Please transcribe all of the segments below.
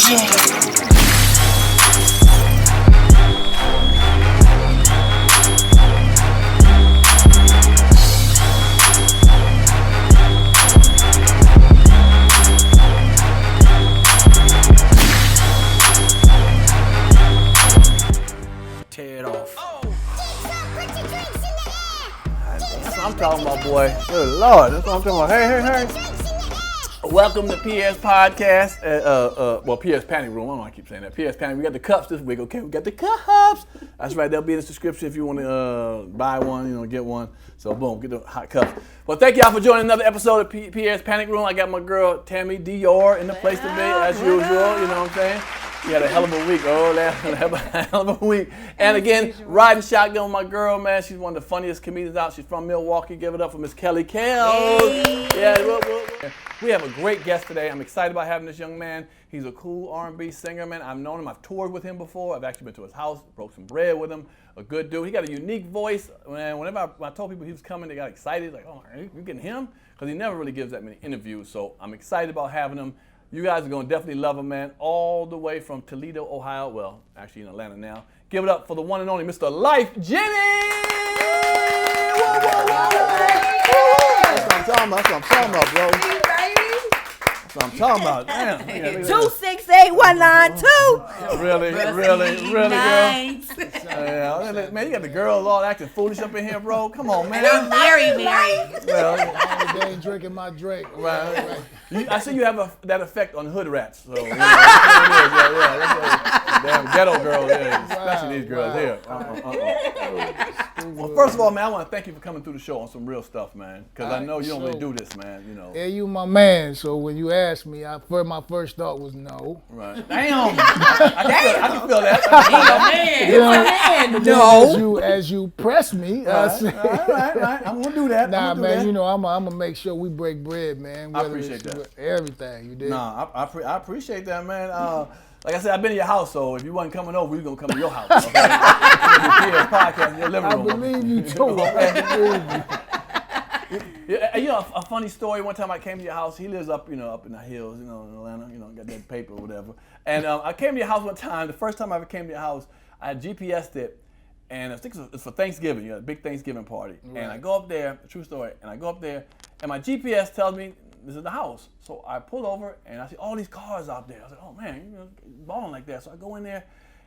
Jennings. Tear it off. That's what I'm talking about, boy. Good Lord, that's what I'm talking about. Hey. Welcome to Pierre's podcast. Pierre's Panic Room. I don't know why I keep saying that. Pierre's Panic. We got the cups this week, okay? We got the cups. That's right. They'll be in the description if you want to buy one, get one. So, boom, get the hot cups. Well, thank y'all for joining another episode of Pierre's Panic Room. I got my girl, Tammy Dior, in the place to be, as usual. You know what I'm saying? We had a hell of a week. Hell of a week. And again, riding shotgun with my girl, man. She's one of the funniest comedians out. She's from Milwaukee. Give it up for Miss Kelly Kells. Hey. Yeah, we have a great guest today. I'm excited about having this young man. He's a cool R&B singer, man. I've known him. I've toured with him before. I've actually been to his house, broke some bread with him. A good dude. He got a unique voice. Man, whenever I told people he was coming, they got excited. Like, oh, you getting him? Because he never really gives that many interviews. So I'm excited about having him. You guys are going to definitely love him, man. All the way from Toledo, Ohio. Well, actually in Atlanta now. Give it up for the one and only Mr. Lyfe Jennings! That's what I'm talking about. Bro. That's what I'm talking about. Damn. 268-192. Really, girl? Yeah, man, you got the girls all acting foolish up in here, bro. Come on, man. And I'm married. Well, they ain't drinking my drink. Right. I see you have that effect on hood rats. So, that's damn ghetto girls, especially these girls here. Well, first of all, man, I want to thank you for coming through the show on some real stuff, man. Because I know you don't really do this, man. Yeah, you my man. So when you asked me, my first thought was no. Right. Damn. I can feel that. No. As you press me, right. I'm gonna do that. Nah, man. I'm gonna make sure we break bread, man. I appreciate that. Everything you did. Nah, I appreciate that, man. Like I said, I've been in your house, so if you wasn't coming over, we was gonna come to your house. Okay? Pierre's podcast in your living room. I believe you too. A funny story. One time I came to your house. He lives up in the hills, in Atlanta. Got that paper or whatever. And I came to your house one time. The first time I ever came to your house, I had GPS'd it, and I think it's for Thanksgiving. You had a big Thanksgiving party, right. And I go up there. True story. And I go up there, and my GPS tells me this is the house. So I pull over, and I see all these cars out there. I was like, oh man, balling like that. So I go in there,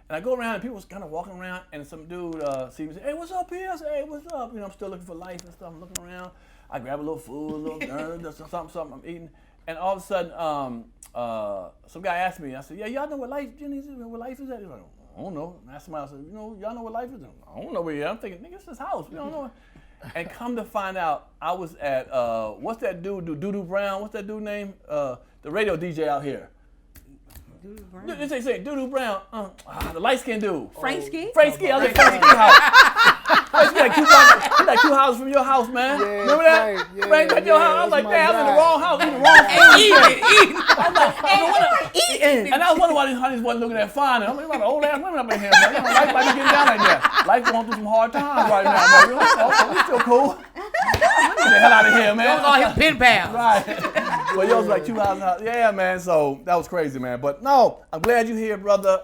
and I go around, and people was kind of walking around, and some dude sees me and say, hey, what's up, Pierre? I say, hey, what's up? I'm still looking for life and stuff. I'm looking around. I grab a little food, a little something I'm eating. And all of a sudden, some guy asked me, I said, yeah, y'all know what Lyfe Jennings is? What life is that? He's like, I don't know. And I asked somebody, I said, y'all know what life is? I don't know where you're at. I'm thinking, nigga, it's his house. We don't know. And come to find out, I was at, what's that dude, Doo Brown? What's that dude name? The radio DJ out here. Doo Brown. They say Doo Brown, the light-skinned dude. Franksky? Franksky, I was at Franksky's house. Franksky like two houses from your house, man. Yeah, remember that? Frank at your house. I was like, damn, I'm in the wrong house. I'm in the wrong house. Eating. I was like, eating. And I was wondering why these honeys wasn't looking that fine. I'm like, old ass women up in here, man. Life might be getting down like that. Life going through some hard times right now, man. We still cool. Get the hell out of here, man. Those are his pen pals. Right. Well, yours was like 2,000 houses. Yeah, man. So that was crazy, man. But no, I'm glad you're here, brother.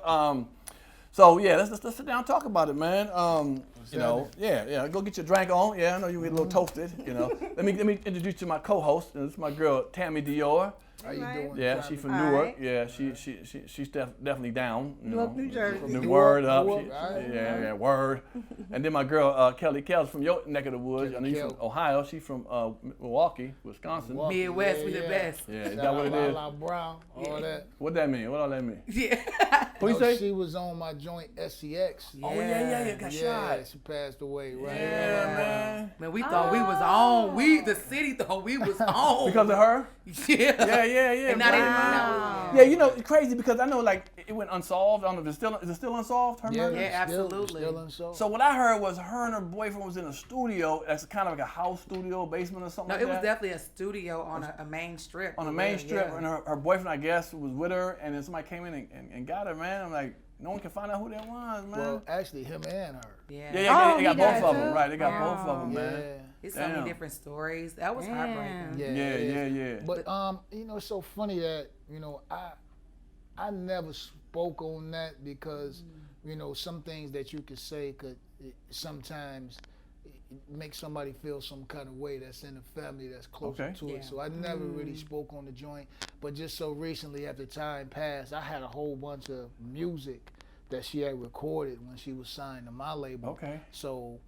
So yeah, let's sit down and talk about it, man. Yeah. Go get your drink on. Yeah, I know you get a little toasted. Let me introduce you to my co-host. This is my girl Tammy Dior. How you doing? Yeah, she's from Newark. Right. Yeah, she's definitely down. Newark, New Jersey. Word up. Yeah, word. And then my girl Kelly Kells from your neck of the woods. I know you're from Ohio. She's from Milwaukee, Wisconsin. Midwest, we the best. Yeah, is that what it is? Brown, all that. What that mean? What all that mean? Yeah. What you say? She was on my joint SCX. Yeah. Oh yeah, got shot. She passed away, right? Yeah, man. Man, we thought we was on. The city thought we was on. Because of her? Yeah. Yeah. And not even know. Yeah, it's crazy because I know like it went unsolved. I don't know if is it still unsolved? Her murder? Yeah, absolutely. Still unsolved. So what I heard was her and her boyfriend was in a studio. That's kind of like a house studio, basement or something like that. No, it was definitely a studio on a main strip. On a main strip, and her boyfriend, I guess, was with her, and then somebody came in and got her, man. I'm like, no one can find out who that was, man. Well, actually, him and her. Yeah, they got both of them, right? They got both of them, man. It's so many different stories. That was heartbreaking. Yeah. But it's so funny that I never spoke on that because, you know, some things that you could say could sometimes make somebody feel some kind of way that's in the family that's closer to it. So I never really spoke on the joint. But just so recently, after time passed, I had a whole bunch of music that she had recorded when she was signed to my label. Okay. So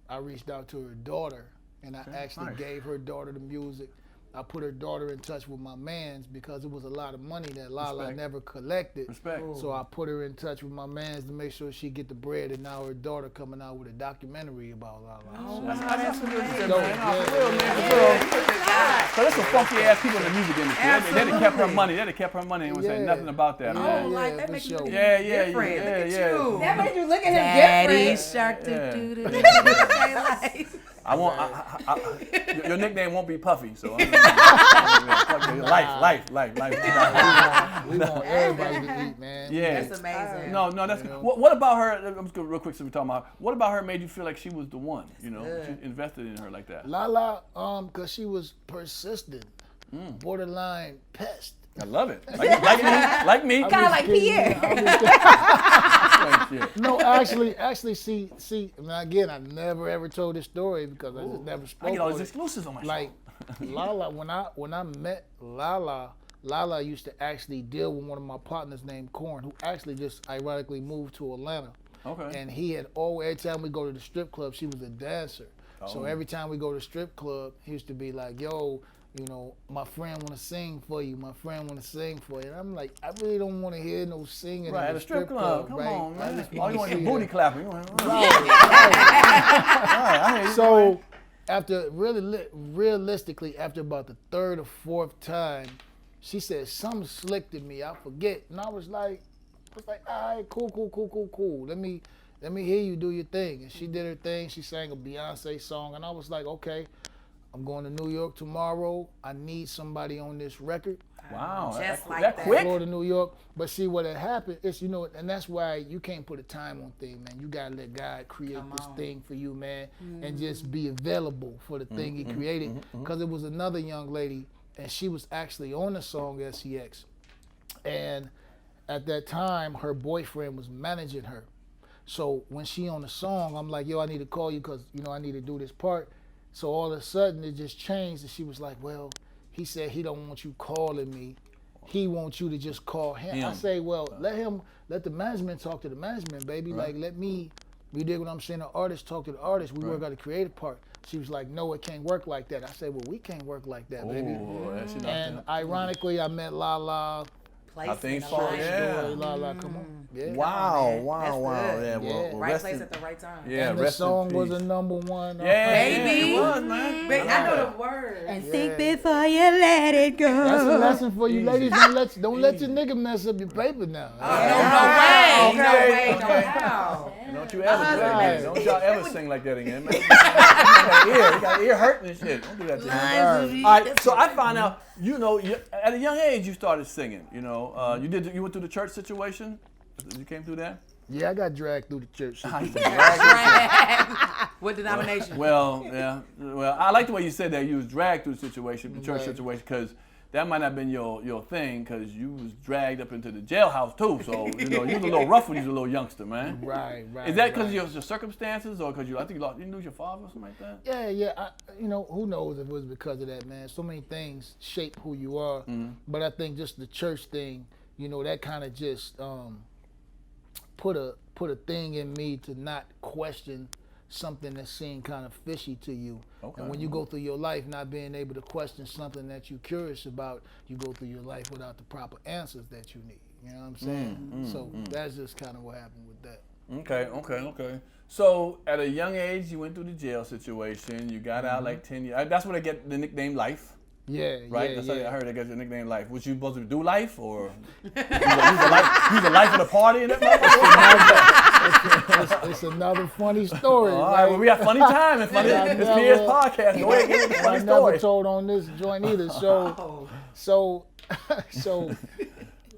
I reached out to her daughter, and I actually gave her daughter the music. I put her daughter in touch with my mans because it was a lot of money that Lala never collected. Respect. So I put her in touch with my mans to make sure she get the bread, and now her daughter coming out with a documentary about Lala. So that's some good shit, man. For real, man. So there's some funky ass people in the music industry. They'd have kept her money. They'd have kept her money and would say nothing about that. Oh, like that makes you look different. That made you look at him different. Daddy Shark. I want your nickname won't be Puffy, so Life. We want everybody to eat, man. Yeah, that's amazing. No, that's good. What about her? I'm just going real quick. So we're talking about what about her made you feel like she was the one? You know, she invested in her like that. Lala, cause she was persistent, borderline pest. I love it. Like me. Kind of like Pierre. No, actually, see. I mean, again, I never ever told this story because I just never spoke. I get all on these it. exclusives on my Like show. Lala, when I met Lala used to actually deal with one of my partners named Corn, who actually just ironically moved to Atlanta. Okay. And he had every time we go to the strip club, she was a dancer. So every time we go to the strip club, he used to be like, yo, you know, my friend want to sing for you. My friend want to sing for you. And I'm like, I really don't want to hear no singing Right, at at a strip club. Come right? on, man. I All you want is booty clapping. Right. So after realistically, after about the third or fourth time, she said something slicked at me. I forget, and I was like, all right, cool. Let me hear you do your thing. And she did her thing. She sang a Beyonce song, and I was like, okay, I'm going to New York tomorrow. I need somebody on this record. Wow, Just like that that. quick? Florida, New York. But see, what had happened is, you know, and that's why you can't put a time on things, man. You gotta let God create this thing for you, man, and just be available for the thing He created. Because it was another young lady, and she was actually on the song SEX, and at that time, her boyfriend was managing her. So when she on the song, I'm like, yo, I need to call you because, you know, I need to do this part. So all of a sudden, it just changed, and she was like, well, he said he don't want you calling me. He wants you to just call him. I say, well, let the management talk to the management, baby. Like, you dig what I'm saying? The artist talk to the artist. We work out the creative part. She was like, no, it can't work like that. I said, well, we can't work like that, baby. And ironically, I met Lala. How things fall, Lala, come on. Yeah. Wow. Yeah, well, right place at the right time. Yeah, and the song was a #1. Baby. It was, man. Baby, I know the words. And think before you let it go. That's a lesson for you ladies. Don't let your nigga mess up your paper now. No way. Don't you ever do that again. Don't y'all ever sing like that again, man. You got ear hurting and shit. Don't do that to me. All right, so I found out, you know, at a young age you started singing. You know, you went through the church situation. You came through that. Yeah, I got dragged through the church. What denomination? Well, I like the way you said that. You was dragged through the situation, the church situation, because that might not have been your thing, because you was dragged up into the jailhouse too. So, you know, you was a little rough when you was a little youngster, man. Right. Is that because of your circumstances, or because I think you lose your father or something like that? Yeah. You know, who knows if it was because of that, man. So many things shape who you are. But I think just the church thing, you know, that kind of just put a thing in me to not question something that seemed kind of fishy to you. Okay. And when you go through your life not being able to question something that you're curious about, you go through your life without the proper answers that you need. You know what I'm saying? So that's just kind of what happened with that. Okay. So at a young age, you went through the jail situation. You got out like 10 years. That's where they get the nickname Life. Yeah, right. That's how I heard they got your nickname Life. Was you supposed to do Life, or you the life of the party in that motherfucker? It's another funny story. All right, well, we got funny time and funny. It's Pierre's podcast. Go ahead, get the funny story. I never told on this joint either. So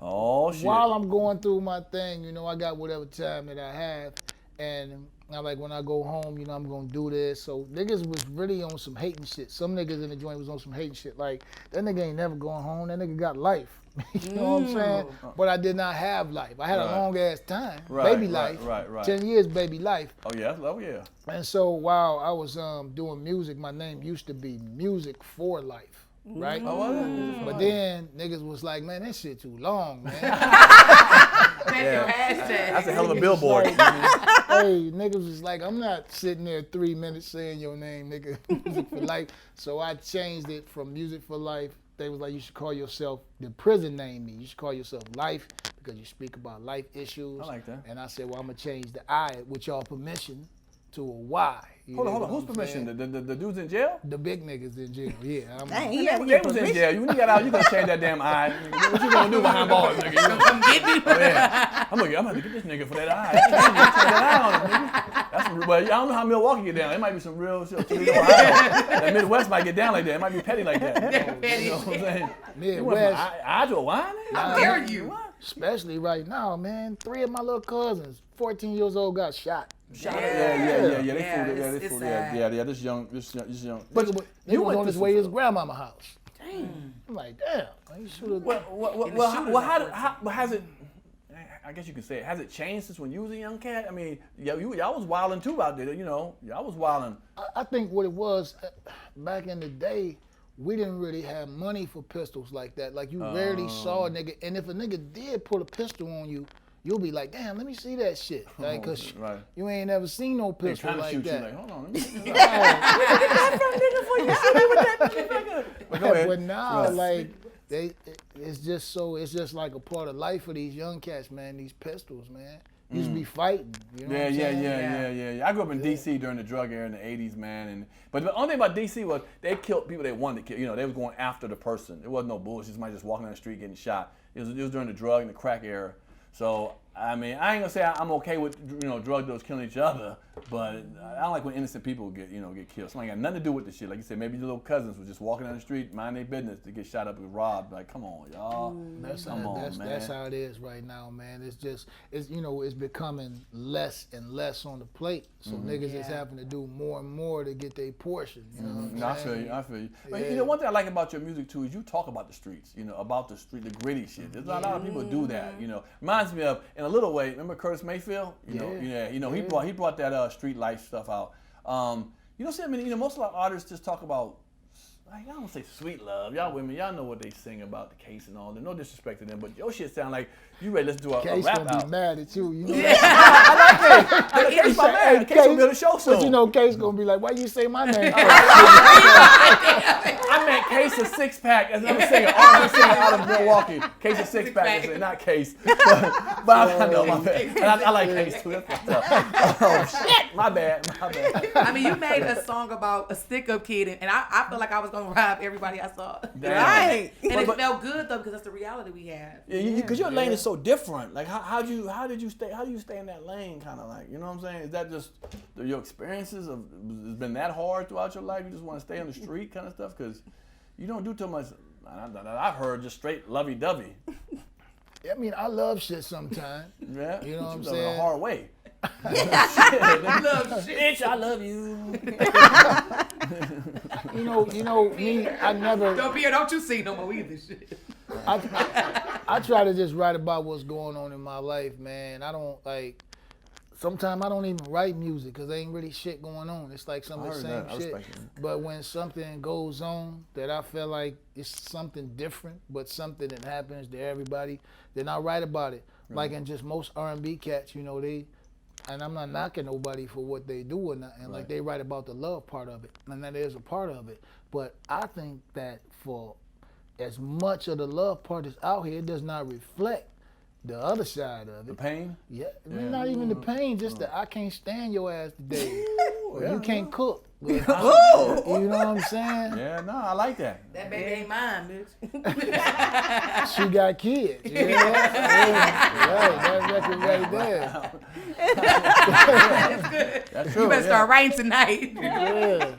oh shit. While I'm going through my thing, you know, I got whatever time that I have, and I'm like, when I go home, you know, I'm gonna do this. So niggas was really on some hating shit. Some niggas in the joint was on some hating shit. Like, that nigga ain't never going home. That nigga got life. You know what I'm saying? But I did not have life. I had a long ass time. Right, Baby right, life. right. 10 years baby life. Oh yeah, love yeah. And so while I was doing music, my name used to be Music for Life. Right? Oh, was it? But then niggas was like, man, that shit too long, man. Your hashtag. That's a hell of a billboard. Hey, niggas was like, I'm not sitting there 3 minutes saying your name, nigga. Music for Life. So I changed it from Music for Life. They was like, you should call yourself, the prison named me, you should call yourself Life because you speak about life issues. I like that. And I said, well, I'm going to change the I, with y'all permission, to a Y. Hold on. Whose permission? The dudes in jail? The big niggas in jail, yeah. They was in jail. When you got out, you gonna change that damn eye. What you gonna do behind bars, nigga? You Come get me. Oh, yeah. I'm gonna get this nigga for that eye. Change that eye on him, nigga. That's some, well, I don't know how Milwaukee get down. It might be some real shit. Toledo, Ohio. That Midwest might get down like that. It might be petty like that. Petty. You know what I'm saying? Midwest. I to a wine? How dare you? Especially right now, man. 3 of my little cousins, 14 years old, got shot. Yeah. They fooled it. Yeah. This young. But he was on his way to his some- grandmama's house. Dang. I'm like, damn. You should have. Well, has it? I guess you could say it. Has it changed since when you was a young cat? I mean, y'all was wilding too out there. You know, y'all was wilding. I think what it was back in the day, we didn't really have money for pistols like that. Like you rarely saw a nigga, and if a nigga did put a pistol on you, you'll be like, damn, let me see that shit. Like, cause you ain't never seen no pistol like shoot that. you like, hold on, let me see that from nigga for you. See me with that motherfucker. But go ahead. But now, like, it's just like a part of life for these young cats, man. These pistols, man. You just be fighting. You know what I'm saying? Yeah. I grew up in D.C. during the drug era in the 80s, man. But the only thing about D.C. was they killed people they wanted to kill. You know, they was going after the person. It wasn't no bullshit. Somebody just walking down the street getting shot. It was during the drug and the crack era. So, I mean, I ain't gonna say I'm okay with, drug dealers killing each other, but I don't like when innocent people get killed. Somebody got nothing to do with the shit. Like you said, maybe your little cousins was just walking down the street, mind their business, to get shot up and robbed. Like, come on, y'all. That's how it is right now, man. It's becoming less and less on the plate. So niggas is having to do more and more to get their portion. You know what I'm saying? I feel you. But one thing I like about your music too is you talk about the streets, about the street, the gritty shit. There's a lot of people do that, Reminds me of, in a little way, remember Curtis Mayfield? He brought that street life stuff out. Most of our artists just talk about, y'all don't say sweet love. Y'all women, y'all know what they sing about, the Case and all that. No disrespect to them, but your shit sound like you ready to listen to a Case rap gonna album. be mad at you, I like Case. Case my man. Case will be on the show soon. But Case gonna be like, why you say my name? I meant Case a six pack as I'm saying, R&B singer out of Milwaukee. Case a six pack, not Case. But I know my bad. And I like Case too. That's what's up. Oh shit, my bad. I mean, you made a song about a stick-up kid, and I felt like I was gonna rob everybody I saw. Right. And it felt good though because that's the reality we have. Yeah, because your lane is so different. Like how do you stay in that lane, kind of like, you know what I'm saying? Is that just your experiences has been that hard throughout your life? You just want to stay on the street kind of stuff because you don't do too much. I've heard just straight lovey-dovey. I mean, I love shit sometimes. Yeah, you know what I'm saying? saying? A hard way. I love shit. Bitch, I love you. Me, I never. Pierre, don't you see no more either shit. I try to just write about what's going on in my life, man. I don't sometimes I don't even write music because there ain't really shit going on. It's like some of the same shit. But when something goes on that I feel like it's something different, but something that happens to everybody, then I write about it. Right. Like in just most R&B cats, and I'm not knocking nobody for what they do or nothing. Right. Like they write about the love part of it, and that is a part of it. But I think that for as much of the love part is out here, it does not reflect the other side of it. The pain? Yeah. Not even the pain, just that I can't stand your ass today. Or you can't cook. You know what I'm saying? Yeah, no, I like that. That baby ain't mine, bitch. She got kids. Yeah. That record right there. That's good. That's true. You better start writing tonight. Yeah.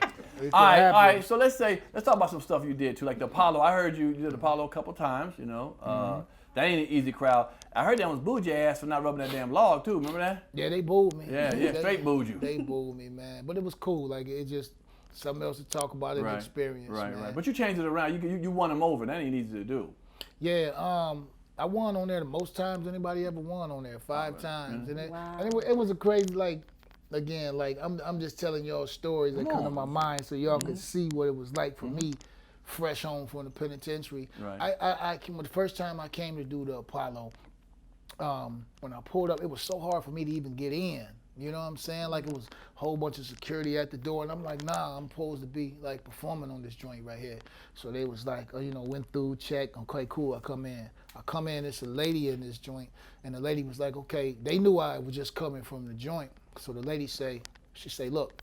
All right. So let's talk about some stuff you did too, like the Apollo. I heard you did Apollo a couple times. That ain't an easy crowd. I heard they almost booed your ass for not rubbing that damn log too. Remember that? Yeah, they booed me. Yeah, straight booed you. They booed me, man. But it was cool. Like it just something else to talk about, an experience. Right. Man. But you changed it around. You won them over. That ain't easy to do. Yeah, I won on there the most times anybody ever won on there, 5 times. And it was a crazy, like, again, like, I'm just telling y'all stories that come to my mind so y'all can see what it was like for me, fresh home from the penitentiary. Right. I came, the first time I came to do the Apollo, when I pulled up, it was so hard for me to even get in. You know what I'm saying? Like, it was a whole bunch of security at the door, and I'm like, nah, I'm supposed to be, like, performing on this joint right here. So they was like, went through, check, okay, cool, I come in, it's a lady in this joint, and the lady was like, okay, they knew I was just coming from the joint. So the lady she say, look,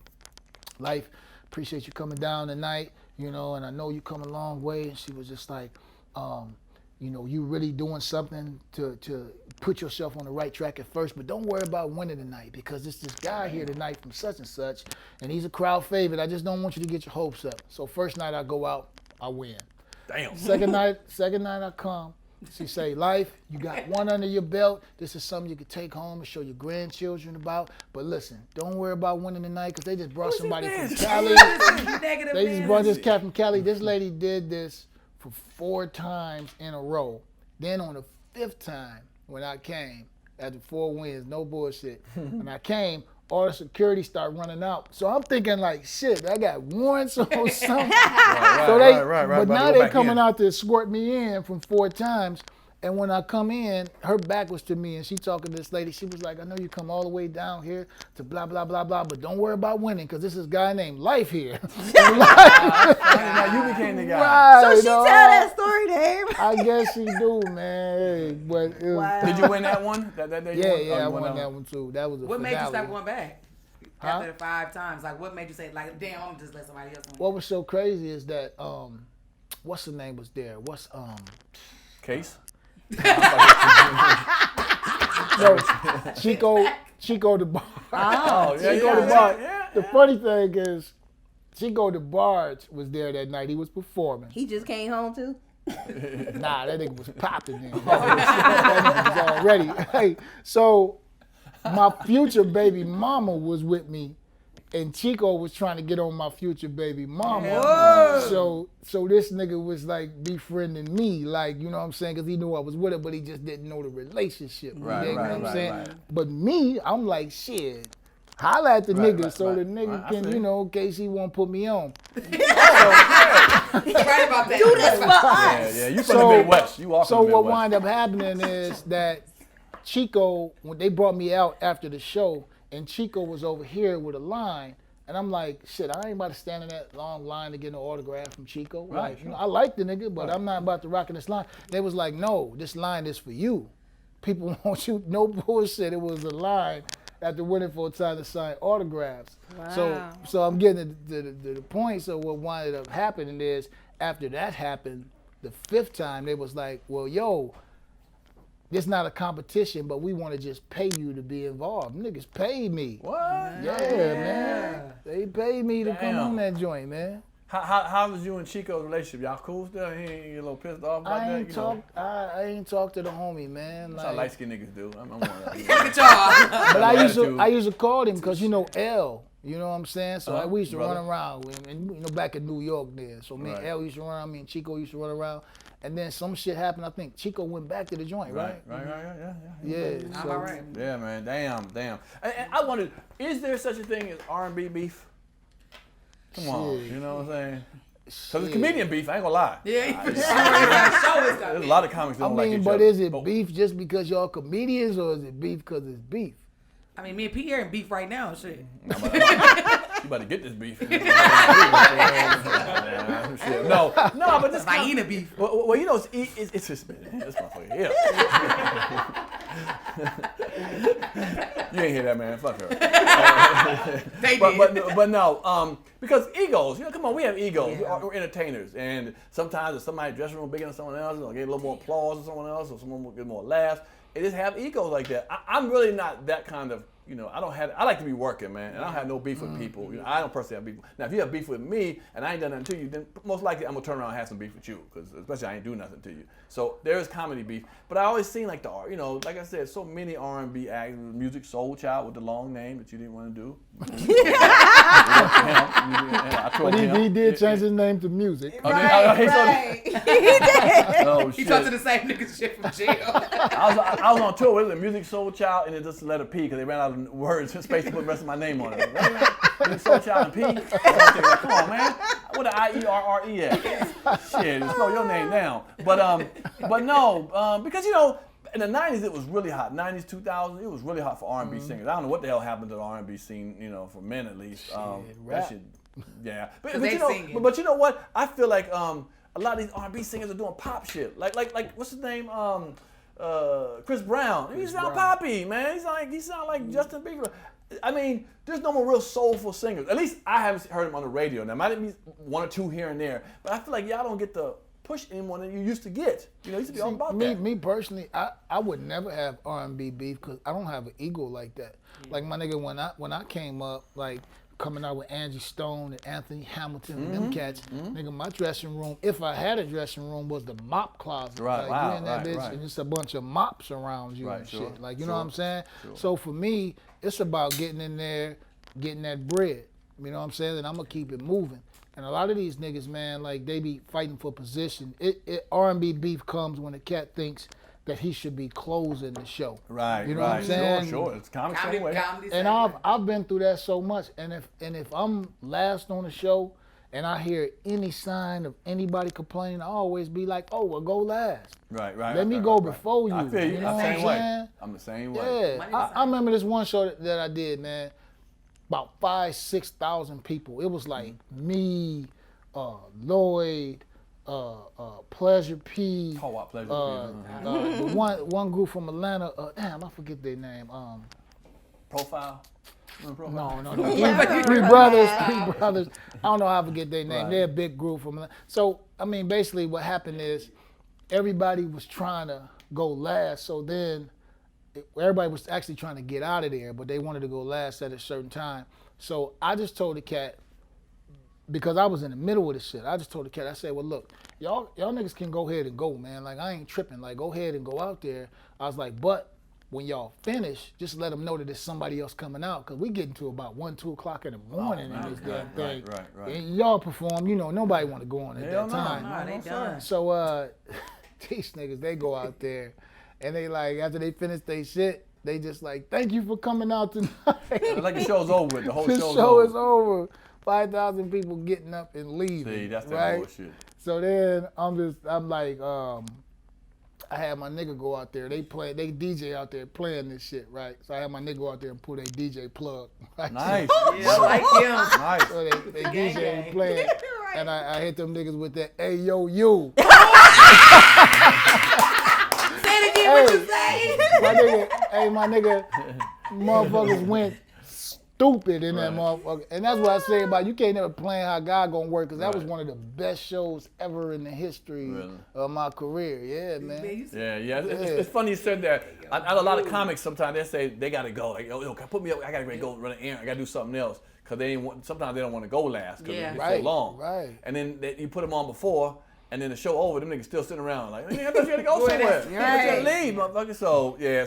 Lyfe, appreciate you coming down tonight, and I know you come a long way, and she was just like, you really doing something to put yourself on the right track at first, but don't worry about winning tonight because it's this guy here tonight from such and such, and he's a crowd favorite. I just don't want you to get your hopes up. So first night I go out, I win. Damn. Second night I come. She say, Lyfe, you got one under your belt. This is something you could take home and show your grandchildren about. But listen, don't worry about winning tonight because they just brought somebody from Cali. They just brought this cat from Cali. This lady did this for 4 times in a row. Then on the 5th time, when I came, after 4 wins, no bullshit, when I came, all the security started running out. So I'm thinking like, shit, I got warrants or something. Right. But now they're coming out to escort me in from 4 times. And when I come in, her back was to me, and she talking to this lady. She was like, I know you come all the way down here to blah, blah, blah, blah, but don't worry about winning, because this is a guy named Lyfe here. Now you became the guy. Right, so she tell that story to him. I guess she do, man. But it was, Did you win that one? That day yeah, I won that one too. That was a What finale. made you stop going back? After the 5 times, like what made you say, like, damn, I'm just let somebody else win? What was so crazy is that what's the name was there? What's Case? No, Chico the Bar. Oh, yeah, Chico the Bar. yeah. The funny thing is, Chico the Barge was there that night. He was performing. He just came home too. Nah, that nigga was popping then. That nigga was already. Hey, so my future baby mama was with me, and Chico was trying to get on my future baby mama. Whoa. So this nigga was like befriending me, like, you know what I'm saying? Because he knew I was with her, but he just didn't know the relationship. Right, you know what I'm right, saying? right. But me, I'm like, shit. Holla at the nigga so the nigga Right, can, in case he won't put me on. He's right about that. Do this for us. Yeah, you from the Midwest. You all from So the what Midwest. wound up happening is that Chico, when they brought me out after the show, and Chico was over here with a line, and I'm like, shit, I ain't about to stand in that long line to get an autograph from Chico. Right, Like, sure. I like the nigga, but I'm not about to rock in this line. They was like, no, this line is for you. People want you, no bullshit. It was a line after winning for a time to sign autographs. Wow. So I'm getting to the point. So what wound up happening is, after that happened, the 5th time, they was like, well, yo, this not a competition, but we want to just pay you to be involved. Niggas paid me. What? Yeah, man. They paid me to come Damn. on that joint, man. How was you and Chico's relationship? Y'all cool still? He ain't get a little pissed off about I that? ain't talked to the homie, man. That's how light skinned niggas do. I'm one of them. Look at y'all. But Attitude. I used to call him because L. You know what I'm saying? So we used to brother. run around with him, and back in New York there. So me and Right. L used to run around, me and Chico used to run around. And then some shit happened. I think Chico went back to the joint, right? Right, Yeah. I'm so- all right. Yeah, man. Damn. And I wondered, is there such a thing as R&B beef? Come on, Shit. you know what I'm saying? Because it's Shit. comedian beef, I ain't gonna lie. Yeah, for sure. There's a lot of comics that I don't like mean, each but other. is it beef just because y'all comedians, or is it beef because it's beef? I mean, me and Pierre in beef right now, shit. You about to get this beef. No, but this Hyena beef. Well, you know, it's just, man, this motherfucker, yeah. You ain't hear that, man. Fuck her. They did. But no, because egos, come on, we have egos. Yeah. We're entertainers. And sometimes if somebody's dressing room bigger than someone else, or get a little more applause than someone else, or someone will get more laughs, they just have egos like that. I'm really not that kind of, I like to be working, man, and I don't have no beef with people. I don't personally have beef. Now, if you have beef with me and I ain't done nothing to you, then most likely I'm gonna turn around and have some beef with you, because especially I ain't do nothing to you. So there is comedy beef, but I always seen like like I said, so many R&B acts, music, Soul Child with the long name that you didn't want to do. But he did change his name to Music. Right. He did. Oh, He shit. talked to the same niggas shit from jail. I was on tour with the Music Soul Child and it just let it P because they ran out of words and space to put the rest of my name on it. Music Soul Child and P? Come on, man. What the IERRE at? Shit, just slow your name down. But no, because in the 90s it was really hot. 90s, 2000s, it was really hot for R&B singers. I don't know what the hell happened to the R&B scene, for men at least. That shit, yeah. But you know what? I feel like a lot of these R&B singers are doing pop shit. Like what's his name? Chris Brown. He sound poppy, man. He sound like Justin Bieber. I mean, there's no more real soulful singers. At least I haven't heard them on the radio. Now, might be one or two here and there, but I feel like y'all don't get the push anymore than you used to get. You used to be all about that. Me personally, I would never have R&B beef because I don't have an ego like that. Yeah. Like my nigga, when I came up, like coming out with Angie Stone and Anthony Hamilton and them cats, nigga, my dressing room, if I had a dressing room, was the mop closet. Right, like, you in that bitch, and just a bunch of mops around you and shit. Like, you know what I'm saying? Sure. So for me, it's about getting in there, getting that bread. You know what I'm saying? And I'm gonna keep it moving. And a lot of these niggas, man, like they be fighting for position. R&B beef comes when a cat thinks that he should be closing the show. Right, you know what I'm saying? Sure. It's comedy way. And I've been through that so much. And if I'm last on the show and I hear any sign of anybody complaining, I always be like, oh, well, go last. Right. Let me go before you. I feel you. You know I'm the same way. saying? I'm the same way. Yeah. I remember this one show that I did, man. About 5,000-6,000 people. It was like me, Lloyd, Pleasure P. Oh, what Pleasure P? The one group from Atlanta. Damn, I forget their name. Profile. No. Three brothers. I don't know how I forget their name. Right. They're a big group from Atlanta. So I mean, basically, what happened is everybody was trying to go last. So then. Everybody was actually trying to get out of there, but they wanted to go last at a certain time. So I just told the cat, because I was in the middle of the shit, I just told the cat, I said, well, look, y'all niggas can go ahead and go, man. Like, I ain't tripping. Like, go ahead and go out there. I was like, but when y'all finish, just let them know that there's somebody else coming out, because we getting to about 1, 2 o'clock in the morning in this damn thing. Right. And y'all perform, nobody want to go on at that time. No, they done. So these niggas, they go out there. And they like, after they finish their shit, they just like, thank you for coming out tonight. Like the show's over with. The whole show's over. The show is over. 5,000 people getting up and leaving. See, that's that right? bullshit. So then I'm like, I had my nigga go out there. They DJ out there playing this shit, right? So I had my nigga go out there and pull their DJ plug. Right? Nice. Yeah, like him. Nice. So they DJ playing. Right. And I hit them niggas with that, hey, yo, you. What you say? My nigga, motherfuckers went stupid in that motherfucker. And that's what I say about you can't never plan how God gonna work, because that was one of the best shows ever in the history of my career. Yeah, man. Yeah. It's funny you said that. I a lot of comics sometimes they say they gotta go. Like, yo, put me up. I gotta go run an errand. I gotta do something else. Because sometimes they don't want to go last because it's so long. Right. And then you put them on before. And then the show over, them niggas still sitting around like, I thought you had to go somewhere. You had to leave, motherfucker.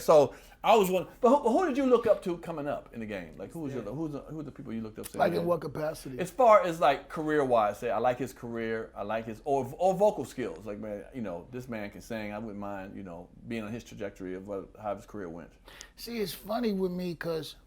So I was one. But who did you look up to coming up in the game? Like who the people you looked up to? Like in what capacity? As far as like career-wise, say I like his career, I like his or vocal skills. Like, man, this man can sing. I wouldn't mind, being on his trajectory of how his career went. See, it's funny with me because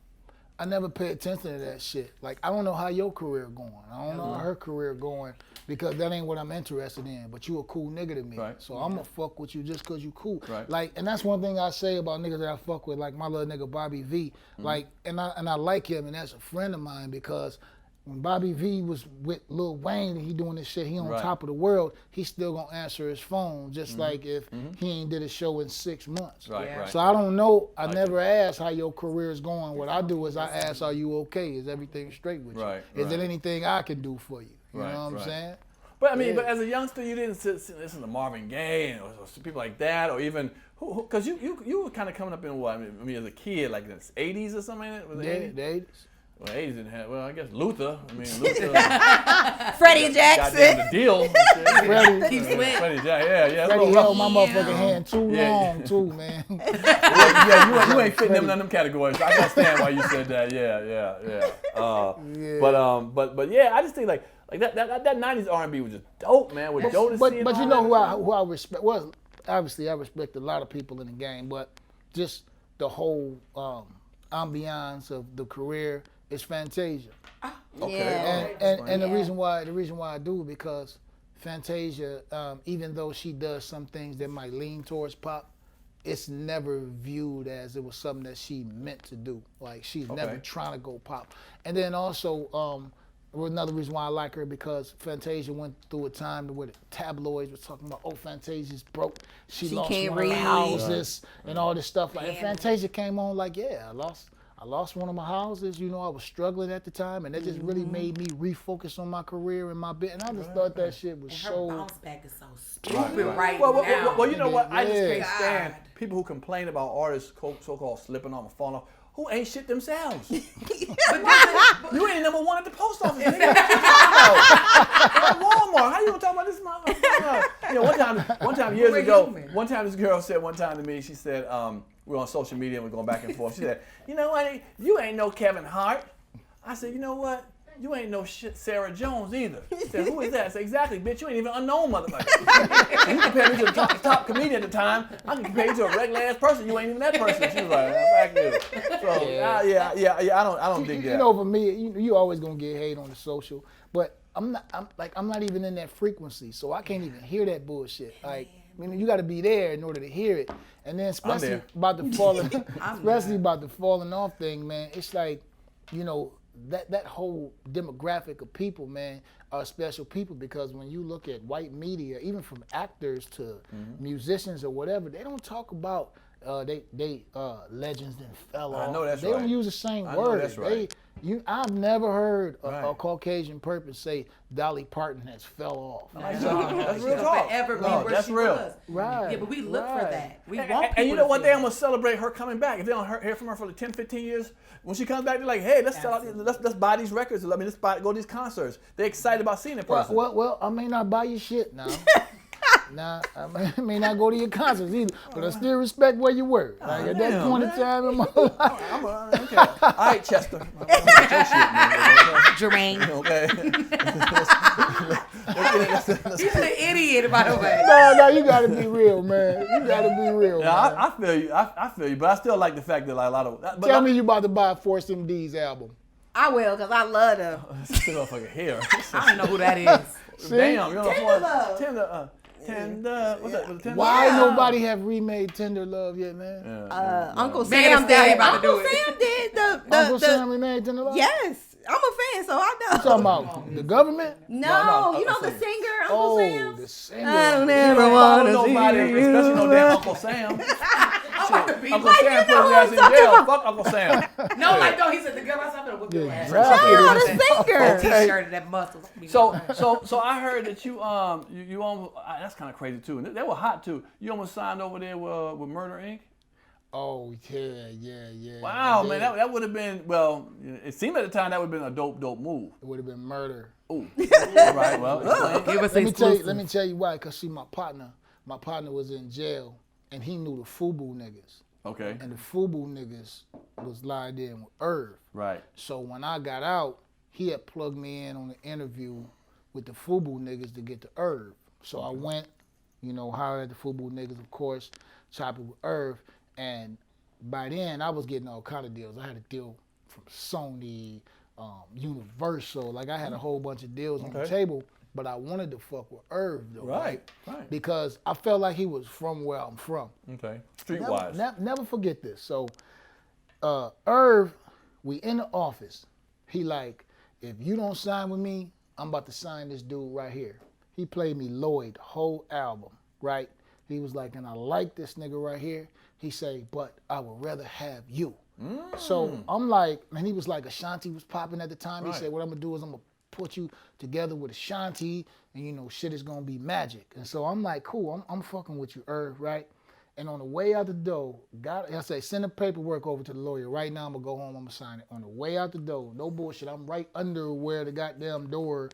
I never pay attention to that shit. Like, I don't know how your career going. I don't know how her career going, because that ain't what I'm interested in. But you a cool nigga to me. Right. So I'm going to fuck with you just because you cool. Right. Like, and that's one thing I say about niggas that I fuck with, like my little nigga Bobby V. Like, and I like him, and that's a friend of mine, because when Bobby V was with Lil Wayne and he doing this shit, he on top of the world, he still gonna answer his phone, just like if he ain't did a show in 6 months. Right. So I don't know, I never ask how your career is going. What I do is I ask, are you okay? Is everything straight with you? Is there anything I can do for you? You know what I'm saying? But I mean, but as a youngster, you didn't listen to Marvin Gaye or people like that, or even because you were kind of coming up in what? I mean, as a kid, like in the 80s or something like that? Was it the 80s. Well, 80s didn't have. Well, I guess Luther. I mean, Luther. Freddie Jackson. Goddamn the deal. Freddie, Keep sweating. Freddie Jackson. Yeah. Freddie held my Yeah. motherfucking hand too Yeah. long, too, man. Yeah, you ain't fitting them in none of them categories. I understand why you said that. Yeah. But yeah, I just think like that 90s R&B was just dope, man. With Jodeci. But you know who I respect? Well, obviously I respect a lot of people in the game, but just the whole ambiance of the career is Fantasia. Okay. And the reason why I do because Fantasia, even though she does some things that might lean towards pop, it's never viewed as it was something that she meant to do. Like she's never trying to go pop. And then also another reason why I like her because Fantasia went through a time where the tabloids were talking about, oh, Fantasia's broke. She lost can't one of her read. houses and all this stuff. Like, and Fantasia came on like, yeah, I lost one of my houses. You know, I was struggling at the time, and it just really made me refocus on my career and my bit. And I just thought that shit was And her so. bounce back is so stupid right Well, now. well, you know what? I just Yeah. can't stand people who complain about artists so-called slipping off and falling off. Who ain't shit themselves? You ain't number one at the post office. Nigga. What you talking about? At Walmart. How you gonna talk about this motherfucker? You know, one time years ago, one time this girl said one time to me, she said, we were on social media and we're going back and forth. She said, you know what? You ain't no Kevin Hart. I said, you know what? You ain't no shit Sarah Jones either. She said, who is that? I said, exactly, bitch. You ain't even unknown motherfucker. You compare me to the top comedian at the time. I can compare you to a regular ass person. You ain't even that person. She was like, back you. So I don't dig that. You know, for me, you always gonna get hate on the social, but I'm not even in that frequency, so I can't even hear that bullshit. Like, I mean, you got to be there in order to hear it, and then especially about the falling off thing, man. It's like, you know, that whole demographic of people, man, are special people because when you look at white media, even from actors to musicians or whatever, they don't talk about legends that fell off. I know that's they right. don't use the same I know word. that's right. I've never heard a Caucasian person say Dolly Parton has fell off. That's real talk. Forever be No, where that's she real. was. Right. Yeah, but we look for that. We want people And you know to what? feel They that. almost celebrate her coming back. If they don't hear from her for like 10, 15 years, when she comes back, they're like, hey, let's sell out, let's buy these records. I mean, go to these concerts. They're excited about seeing it person. Well, I may not buy your shit now. Nah, I may not go to your concerts either, but I still respect where you were. Like at that point in time in my life. Okay. All right, Chester. Jermaine. Okay. He's an idiot, by the way. No, you gotta be real, man. You gotta be real, man. I feel you. I feel you, but I still like the fact that like a lot of. Tell me you about to buy Force MD's album. I will, because I love them. This motherfucker here. I don't know who that is. Damn, you know Tender Love. Tender. What's that? Was it Tender? Why nobody have remade Tender Love yet, man? Uncle Megan Sam Thee Stallion did. about to do Uncle it. Sam did Uncle Sam remade Tender Love? Yes, I'm a fan, so I know. Talking about the government? No, you know the singer, Uncle Sam? The singer. I don't I ever don't want know to see nobody, especially no you. damn Uncle Sam. Uncle Sam put know his who ass I'm in talking jail. about. Fuck Uncle Sam. No, like, no, he said the girl outside gonna whip your ass. rap No, it. the singer. T-shirt and that muscle. So I heard that you almost, that's kind of crazy too. And they were hot too. You almost signed over there with Murder Inc. Oh, yeah. Wow, Yeah. man, that would have been, well, it seemed at the time that would have been a dope move. It would have been murder. Ooh. All right, well, explain. Give us Let me tell you why. Cause see, my partner was in jail, and he knew the FUBU niggas, Okay, and the FUBU niggas was lined in with Irv. right. So when I got out, he had plugged me in on an interview with the FUBU niggas to get the Irv. So I went, hollered at the FUBU niggas, of course, chopping with Irv, and by then I was getting all kind of deals. I had a deal from Sony, Universal. Like I had a whole bunch of deals on the table, but I wanted to fuck with Irv though, Right. Because I felt like he was from where I'm from. Okay, streetwise. Never forget this. So, Irv, we in the office. He like, if you don't sign with me, I'm about to sign this dude right here. He played me Lloyd whole album, right? He was like, and I like this nigga right here. He say, but I would rather have you. So I'm like, and he was like, Ashanti was popping at the time. He said, what I'm gonna do is I'm gonna put you together with Ashanti, and shit is gonna be magic. And so I'm like, cool, I'm fucking with you, Irv, right? And on the way out the door, I say, send the paperwork over to the lawyer. Right now, I'm going to go home, I'm going to sign it. On the way out the door, no bullshit, I'm right under where the goddamn door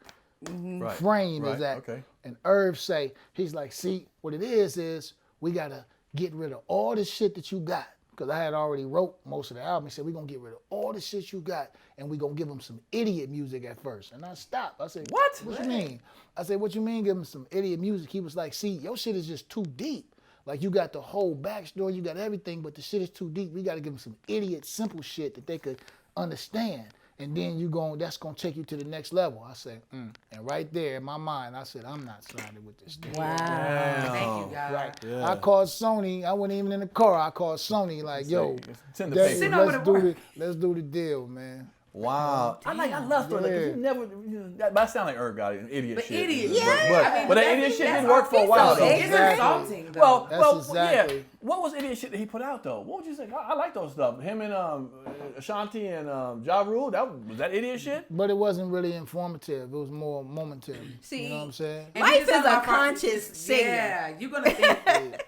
frame is at. Okay. And Irv say, he's like, see, what it is we got to get rid of all the shit that you got. Because I had already wrote most of the album. He said, we're going to get rid of all the shit you got, and we're going to give them some idiot music at first. And I stopped. I said, what you mean? I said, what you mean give them some idiot music? He was like, see, your shit is just too deep. Like, you got the whole backstory, you got everything, but the shit is too deep. We got to give them some idiot, simple shit that they could understand. And then that's going to take you to the next level. I said, And right there in my mind, I said, I'm not signing with this thing. Wow. Thank you, God. Right. Yeah. I called Sony. I wasn't even in the car. I called Sony like, yo, Send the paper. let's do the deal, man. Wow. I love stories like this. You never, that sound like Irv got an idiot But shit. idiot. Yeah. But that idiot shit didn't work for a while, though. It's insulting, though. Yeah. What was idiot shit that he put out, though? What would you say? I like those stuff. Him and Ashanti and Ja Rule, was that idiot shit? But it wasn't really informative. It was more momentary. See, you know what I'm saying? Lyfe is a conscious singer. Yeah, you're gonna think.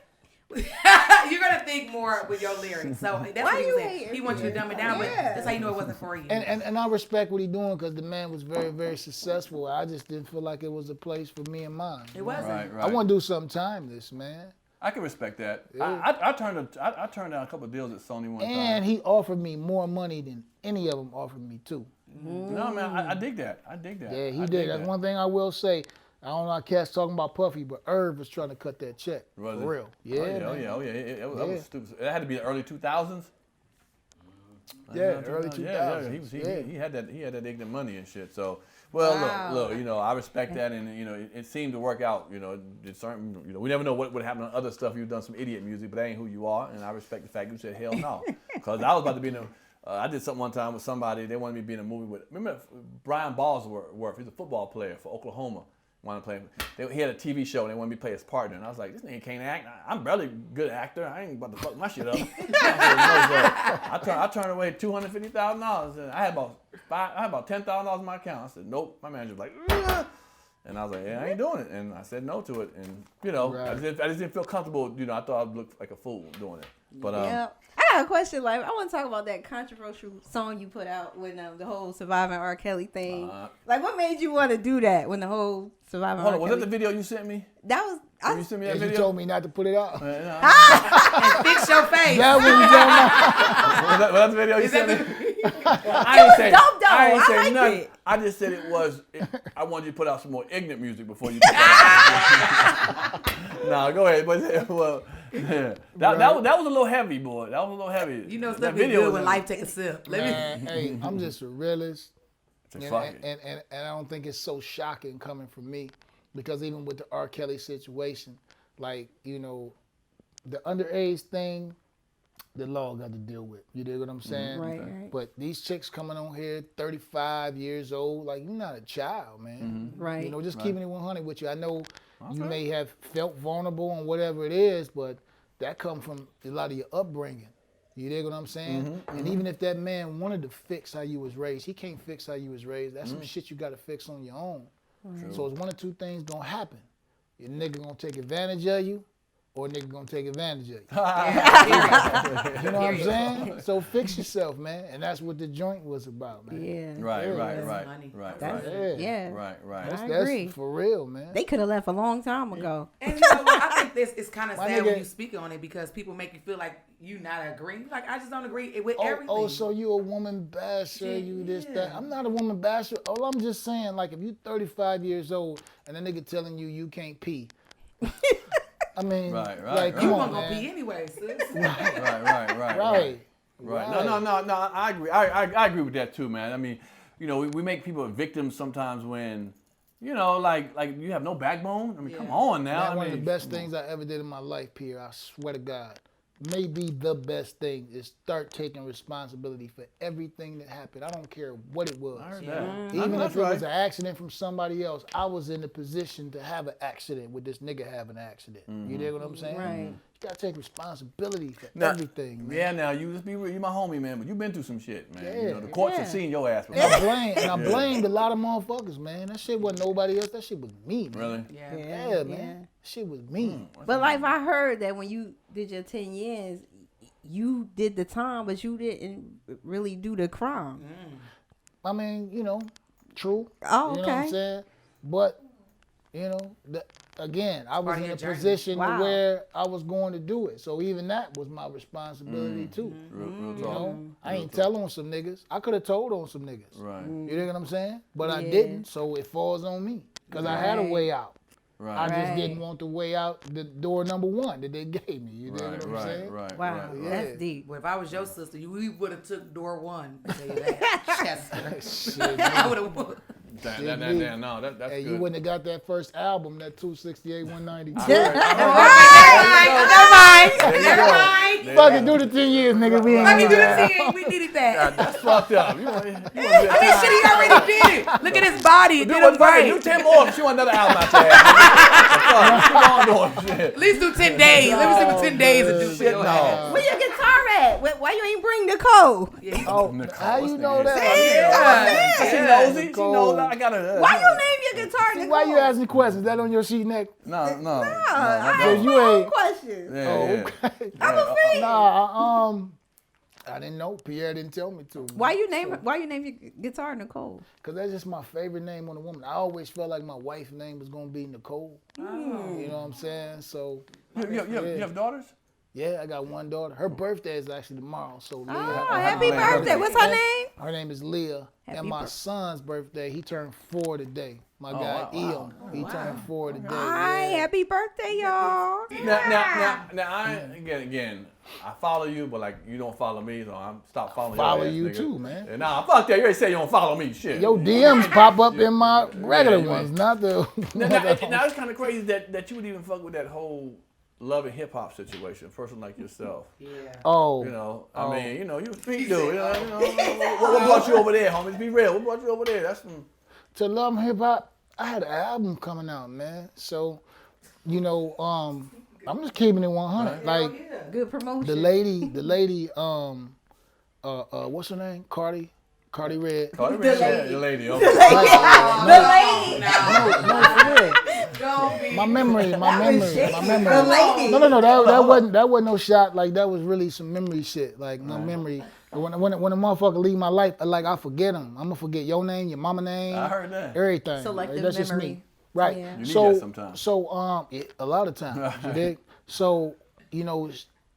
You're gonna think more with your lyrics. So that's what he was saying. He wants you to dumb it down, but that's how you know it wasn't for you. And I respect what he's doing because the man was very, very successful. I just didn't feel like it was a place for me and mine. It wasn't. Right. I want to do something timeless, man. I can respect that. Yeah. I turned down a couple of deals at Sony one time. And he offered me more money than any of them offered me too. No, man, I dig that. Yeah, he did. That's one thing I will say. I don't know how cats talking about Puffy, but Irv was trying to cut that check. Was for it? real. Yeah. Oh yeah. It was stupid. It had to be the early 2000s. Yeah, early 2000s. Yeah, he had that ignorant money and shit. So, well, look, I respect that, and it seemed to work out. It's certain, we never know what would happen on other stuff. You've done some idiot music, but that ain't who you are, and I respect the fact you said hell no, because I was about to be in a. I did something one time with somebody. They wanted me to be in a movie with. Remember Brian Ballsworth? He's a football player for Oklahoma. Wanted to play. He had a TV show and they wanted me to play his partner, and I was like, "This nigga can't act. I'm barely a good actor. I ain't about to fuck my shit up." I turned away $250,000. I had about $10,000 in my account. I said, "Nope." My manager was like, "Ugh." And I was like, "Yeah, I ain't doing it." And I said no to it. And I just didn't feel comfortable. I thought I'd look like a fool doing it. But I got a question, Lyfe. I want to talk about that controversial song you put out when the whole Surviving R. Kelly thing. What made you want to do that when the whole Surviving R. Kelly? Was that the video you sent me? That was. You sent me that You video? told me not to put it out. And fix your face. That what you told me. Was that the video you sent me? I ain't say nothing. It. I just said I wanted you to put out some more ignorant music before you. No, go ahead. But well, yeah. That was a little heavy, boy. That was a little heavy. Stuff be good when Lyfe take a sip. Hey, I'm just a realist, and it. I don't think it's so shocking coming from me, because even with the R. Kelly situation, the underage thing, the law got to deal with. You dig what I'm saying? Right. But these chicks coming on here, 35 years old, you're not a child, man. Right. Just keeping it 100 with you. I know you may have felt vulnerable and whatever it is, but that comes from a lot of your upbringing. You dig what I'm saying? And even if that man wanted to fix how you was raised, he can't fix how you was raised. That's some shit you got to fix on your own. So it's one or two things gonna happen. Your nigga gonna take advantage of you, or a nigga gonna take advantage of you. You know what I'm saying? So fix yourself, man. And that's what the joint was about, man. Yeah. Right. I That's agree. for real, man. They could have left a long time ago. And you know what? I think this is kind of My sad nigga- when you speak on it, because people make you feel like you not agree. Like, I just don't agree with everything. Oh, so you a woman basher, you this, that. I'm not a woman basher. All I'm just saying, if you 35 years old and a nigga telling you can't pee. I mean, come You on, weren't man. gonna pee anyway, sis. Right. No, I agree. I agree with that too, man. I mean, we make people victims sometimes when, like you have no backbone. I mean, come on now. Man, one of the best things I ever did in my life, Pierre, I swear to God, maybe the best thing is start taking responsibility for everything that happened. I don't care what it was. I heard that. Even if it was an accident from somebody else, I was in the position to have an accident with this nigga having an accident. You dig what I'm saying? Right. You gotta take responsibility for Now, everything, man. Yeah, now you just be real. You my homie, man, but you've been through some shit, man. Yeah. The courts have seen your ass before. I blamed a lot of motherfuckers, man. That shit wasn't nobody else. That shit was me, man. Really? Yeah. Yeah, man. Shit was mean. But like I heard that when you did your 10 years, you did the time, but you didn't really do the crime. I mean, true. Oh, You know what I'm okay. saying? But, again, I was Part of in your a journey. position Wow. where I was going to do it. So even that was my responsibility too. Real You talk. know, I ain't telling on some niggas. I could have told on some niggas. Right. You know what I'm saying? But I Yeah. didn't, so it falls on me. Because I had a Right. way out. Right. I just Right. didn't want the way out the door number 1 that they gave me. You know what I'm saying? Right. Wow. Right. Yeah. That's deep. Well, if I was your sister, we would have took door 1. I tell you that. Chester. Shit, I would have. Damn, no, that's Hey, good. you wouldn't have got that first album, that 268, 192. Never mind. Fuck it, do the 10 years, nigga. We ain't Let me do need the that. 10. We needed that. That's fucked up. You I mean, shit, he already did it. Look at his body. It did him do right. 10 more if you want another album out there. Fuck, keep on doing shit. At least do 10 days. Let me see what 10 days and do for Shit, your no. ass. Where your guitar at? Why you ain't bring the code? Oh, Nicole, how what's you the know name? that? She knows it. She knows that. I got to. Why you name your guitar Nicole? Why you asking questions? That on your sheet neck? No. I So asked you my own ain't- questions. Yeah, Oh, yeah. okay. I'm a fan. Nah, I didn't know. Pierre didn't tell me to. Why you name your guitar Nicole? Because that's just my favorite name on a woman. I always felt like my wife's name was going to be Nicole. You know what I'm saying? So, You have daughters? yeah, I got one daughter. Her birthday is actually tomorrow. So, Leah. Oh, happy birthday. What's her name? Her name is Leah. Happy And my birthday. son's birthday, he turned 4 today. My guy, wow. Eon. He turned 4 today. Hi, yeah. happy birthday, y'all. Now, I again, I follow you, but like you don't follow me, so I'm stop following Follow your ass, you nigga. too, man. And nah, fuck that. You already say you don't follow me. Shit. Your DMs pop up in my regular you ones, ain't. not the. Now it's kind of crazy that you would even fuck with that whole love and hip hop situation, a person like yourself. Yeah. Oh. You know, I mean, you a street dude. What brought you over there, homies? Be real. What brought you over there? That's some. To love and hip hop, I had an album coming out, man. So, I'm just keeping it 100. Like Good promotion. the lady, what's her name? Cardi Red. Cardi Red, the lady. Okay. The lady. No, for real. Don't be. My memory. The lady. No, that wasn't no shot. Like that was really some memory shit. Like my memory. When a motherfucker leave my life, like I forget him. I'm gonna forget your name, your mama name, I heard that. everything. Selective That's just memory. me. Right. Yeah. You need that sometimes. So a lot of times. You dig? So,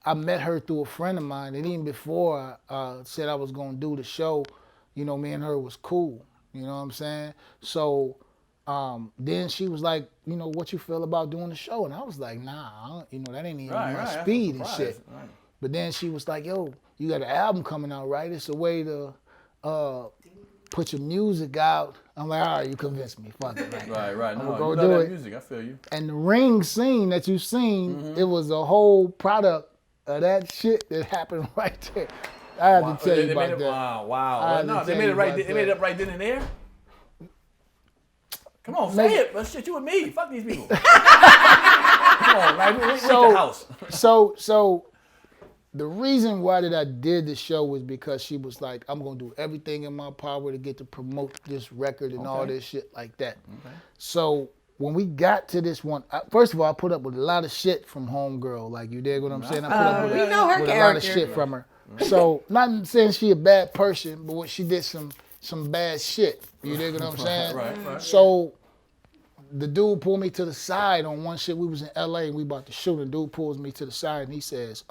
I met her through a friend of mine, and even before I said I was gonna do the show, me and her was cool. You know what I'm saying? So then she was like, what you feel about doing the show? And I was like, nah, that ain't even my speed and shit. Right. But then she was like, yo, you got an album coming out, right? It's a way to put your music out. I'm like, all right, you convinced me. Fuck it. Right. I'ma No, go you do love that it. music. I feel you. And the ring scene that you seen, it was a whole product of that shit that happened right there. I had to tell you about that. Wow. No, they made it right. They made it up right then and there. Come on, say it. But shit, you and me. Fuck these people. Come on, like we the house. So the reason why that I did the show was because she was like, I'm gonna do everything in my power to get to promote this record and all this shit like that. Okay. So when we got to this one, first of all, I put up with a lot of shit from Homegirl. Like, you dig what I'm saying? I put up with, we know her with a lot of character. shit from her. So not saying she a bad person, but what she did some bad shit. You dig what I'm saying? Right. So the dude pulled me to the side on one shit. We was in LA and we about to shoot, and dude pulls me to the side and he says,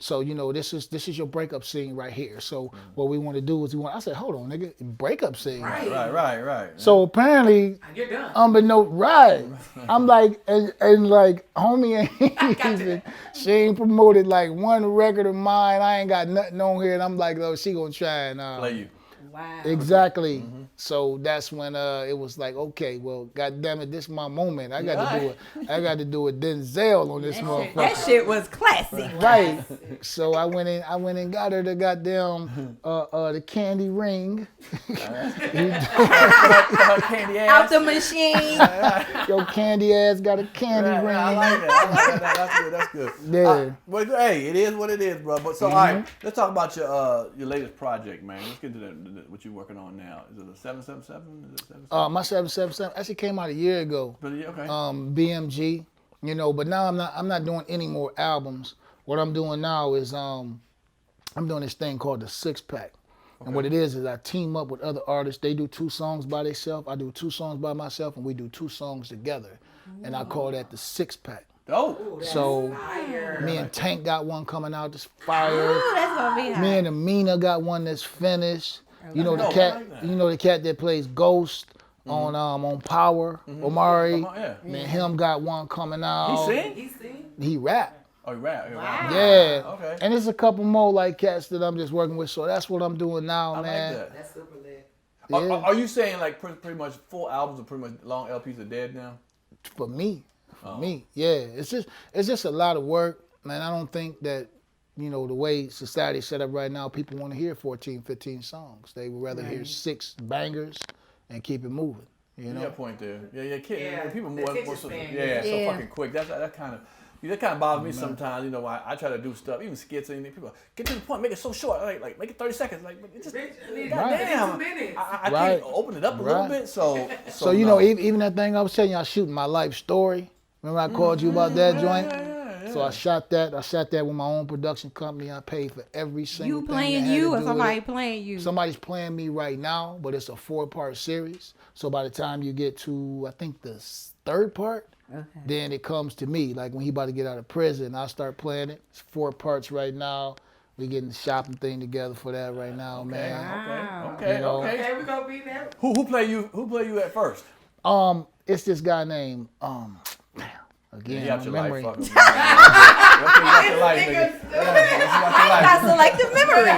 so this is your breakup scene right here. So what we want to do is I said, hold on, nigga, breakup scene. Right. So apparently, You're done. unbeknownst, right? I'm like, and like, homie ain't even, she ain't promoted like one record of mine. I ain't got nothing on here, and I'm like, oh, she gonna try and Play you. Wow. exactly. So that's when it was like, okay, well, goddamn it, this is my moment. I got to do it. I got to do a Denzel on this motherfucker. That shit was classic. Right. So I went in and got her the goddamn the candy ring. Her candy ass. Out the machine. Your candy ass got a candy ring. I like that. That's good. Yeah. But hey, it is what it is, bro. But so all right, let's talk about your latest project, man. Let's get to what you're working on now. Is it a 777? Is it 777? My 777 actually came out a year ago. But yeah, okay. BMG. You know, but now I'm not doing any more albums. What I'm doing now is I'm doing this thing called the 6-pack. And what it is I team up with other artists. They do 2 songs by themselves. I do 2 songs by myself, and we do 2 songs together. And I call that the 6-pack. Oh, so me and Tank got one coming out that's fire. Ooh, that's gonna be hot. Me and Amina got one that's finished. You know the cat. You know the cat that plays Ghost on Power. Omari. Me and him got one coming out. He sing? He rap. Oh, you rap. Wow. Yeah. Okay. And there's a couple more like cats that I'm just working with. So that's what I'm doing now, I man. like that. That's super lit. Yeah. Are you saying like pretty much full albums or pretty much long LPs are dead now? For me, yeah. It's just a lot of work, man. I don't think that, you know, the way society's set up right now, people want to hear 14, 15 songs. They would rather hear 6 bangers and keep it moving. You know? Yeah, point there. Yeah, people the more attention so, span. so fucking quick. That kind of bothers me sometimes. You know, I try to do stuff, even skits, and people get to the point, make it so short, like make it 30 seconds, like but it just goddamn. I can't open it up a little bit, so you know, even that thing I was telling you, I was shooting my life story. Remember I called you about that joint? Yeah. So I shot that with my own production company. I paid for every single You thing. playing that had you to or do somebody with it. playing you? Somebody's playing me right now, but it's a 4-part series. So by the time you get to, I think the 3rd part, then it comes to me. Like when he about to get out of prison, I start playing it. It's 4 parts right now. We getting the shopping thing together for that right now, man. Okay. You know? Okay, we gonna be there. Who play you at first? It's this guy named again, You got your my memory. life, fucking. You got your life, nigga. Got selective memory.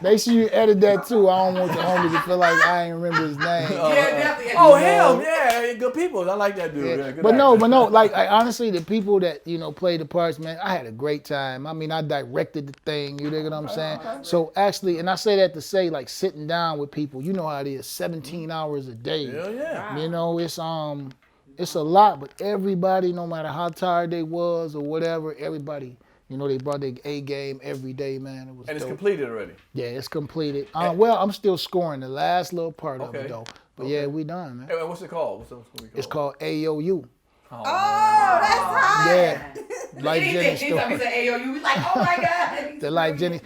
They should you edit that too. I don't want the homie to feel like I ain't remember his name. Definitely. Oh hell yeah, good people. I like that dude. Yeah, good But no, actor. like honestly, the people that, you know, played the parts, man, I had a great time. I mean, I directed the thing, you dig what I'm saying? So actually, and I say that to say, like, sitting down with people, you know how it is, 17 hours a day. Hell yeah. You know, it's a lot, but everybody, no matter how tired they was or whatever, everybody, you know, they brought their A game every day, man. It was And it's dope. completed already. Yeah, it's completed. Well, I'm still scoring the last little part of it though. But yeah, we done, man. Hey, what's it called? What's it called? It's called AOU. Oh, that's hot. Yeah. Lyfe Jennings Anything story. he say AOU, we like, oh my God. The Lyfe Jennings.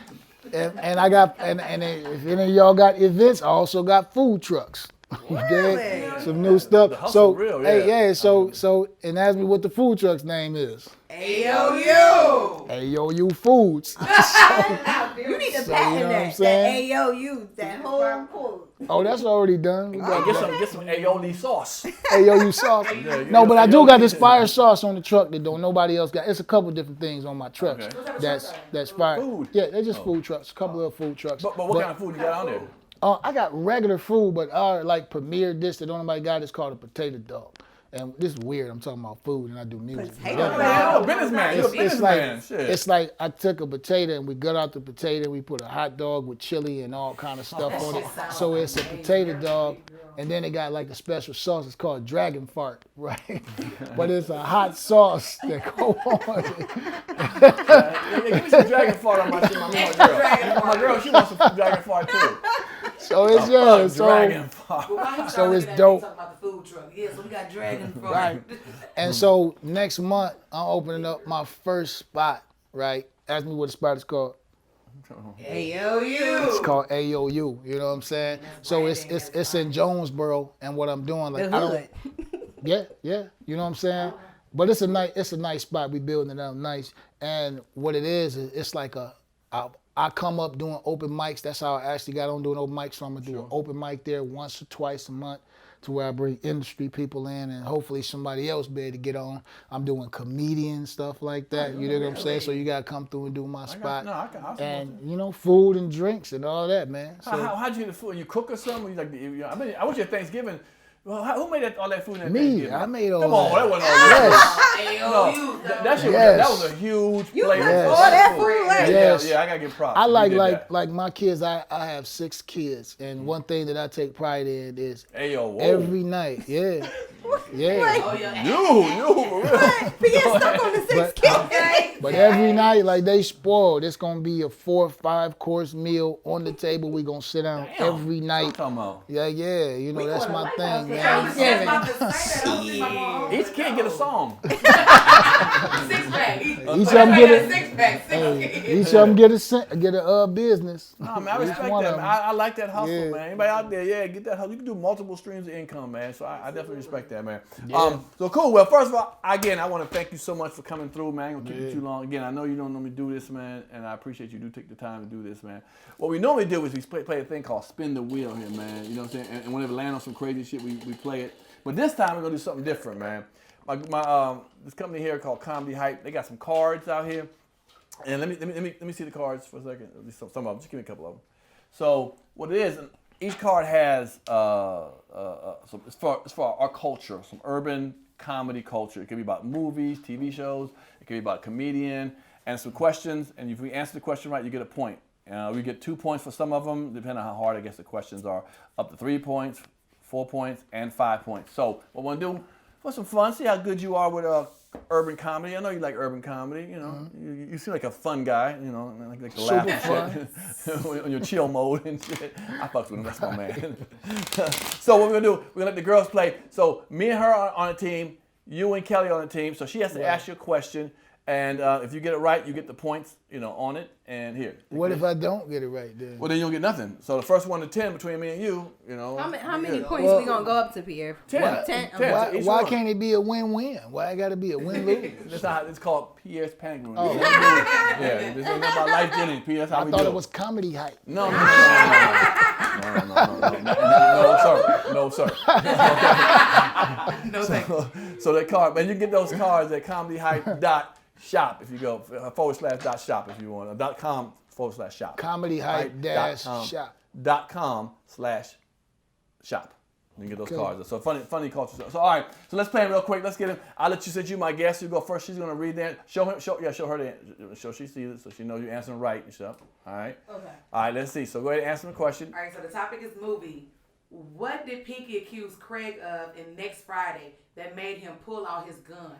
And I got, and if any of y'all got events, I also got food trucks. You dig? Some new stuff. The hustle So, real, hey, yeah. so, and ask me what the food truck's name is. AOU. AOU Foods. You need to So, patent you know what I'm that. saying? That AOU, that whole quote. Oh, that's already done. We got Get some aioli sauce. AOU sauce. you No, got but I do aioli. got this fire sauce on the truck that don't nobody else got. It's a couple different things on my trucks Okay. that's fire. Food. Yeah, they're just food trucks. A couple of food trucks. But what kind of food you got on there? I got regular food, but our like premier dish that nobody got is called a potato dog. And this is weird. I'm talking about food and I do music. Potato Yeah. dog? You're a businessman. You're a businessman. Shit. It's like I took a potato and we gut out the potato. We put a hot dog with chili and all kind of stuff on it. So it's a potato dog. And then it got like a special sauce. It's called Dragon Fart, right? But it's a hot sauce that go on it. Yeah, give me some dragon fart on my shit. My girl, she wants some dragon fart too. So it's Dragon fart. So it's dope. Talking about the food truck. Yeah, so we got dragon from Right. And so next month I'm opening up my first spot, right? Ask me what the spot is called. AOU. It's called AOU. You know what I'm saying? So it's in Jonesboro, and what I'm doing, like The hood. yeah. You know what I'm saying? But it's a nice spot. We building it up nice, and what it is it's like I come up doing open mics. That's how I actually got on doing open mics. So I'm gonna do an open mic there once or twice a month, to where I bring industry people in, and hopefully somebody else be able to get on. I'm doing comedian stuff like that. You know what I'm saying? So you gotta come through and do my spot. And you know, food and drinks and all that, man. So How'd you get the food? You cook or something? I went to Thanksgiving. Well, who made all that food in me, Thanksgiving? I made all Come on, that that. wasn't all Yes. AOU. That shit Yes. that was a huge You flavor. cooked Yes. all that food like Yes. Yeah, I gotta give props. I You did that. like my kids. I have 6 kids, and one thing that I take pride in is Ayo, whoa. every night. Yeah. Oh, yeah. You, for real. Pierre stuck on the 6 kids. Okay. But every night, like they spoiled. It's gonna be a 4 or 5 course meal on the table. We gonna sit down every What night. you talking about? Yeah. You know that's my thing, man. I was just about to say that. I was in my Each kid get a song. 6-pack. Each of them get a 6-pack. Each of them get a business. No, man, I respect that, man. I like that hustle, man. Anybody out there, get that hustle. You can do multiple streams of income, man. So I definitely respect that, man. Yeah. So cool. Well, first of all, again, I want to thank you so much for coming through, man. I ain't gonna keep you too long. Again, I know you don't normally do this, man, and I appreciate you do take the time to do this, man. What we normally do is we play a thing called Spin the Wheel here, man. You know what I'm saying? And whenever we land on some crazy shit, we play it. But this time we're gonna do something different, man. This company here called Comedy Hype, they got some cards out here. And let me see the cards for a second. At least some of them. Just give me a couple of them. So what it is, each card has it's for our culture, some urban comedy culture. It could be about movies, TV shows. It could be about a comedian, and some questions. And if we answer the question right, you get a point. We get 2 points for some of them, depending on how hard I guess the questions are. Up to 3 points, 4 points, and 5 points. So what we're gonna do for some fun, see how good you are with urban comedy. I know you like urban comedy. You know, you seem like a fun guy. You know, like to laugh and shit on your chill mode and shit. I fucks with him. That's my man. So what we're gonna do? We're gonna let the girls play. So me and her are on a team. You and Kelly on the team. So she has to ask you a question, and if you get it right, you get the points. You know, on it. And here. What if I don't get it right then? Well, then you don't get nothing. So the first 1 to 10 between me and you. You know. How many points we gonna go up to, Pierre? 10. 10. Why can't it be a win-win? Why it got to be a win-lose? That's how it's called. Pierre's Panic Room. Oh. Yeah, this ain't about Lyfe Jennings. Pierre, that's how I we thought do it was Comedy Hype. No, sir. No, sir. No, thank you. So that card, man, you can get those cards at comedyhype.shop if you go /shop if you want, .com/shop. Comedyhype-shop. .com/shop. You can get those cards. So funny culture stuff. So all right, so let's play it real quick. Let's get him. I'll let you, since you my guest, you go first. She's gonna read that. Show her the, so she sees it, so she knows you're answering right and stuff. All right. Okay. All right. Let's see. So go ahead and answer the question. All right. So the topic is movie. What did Pinky accuse Craig of in Next Friday that made him pull out his gun?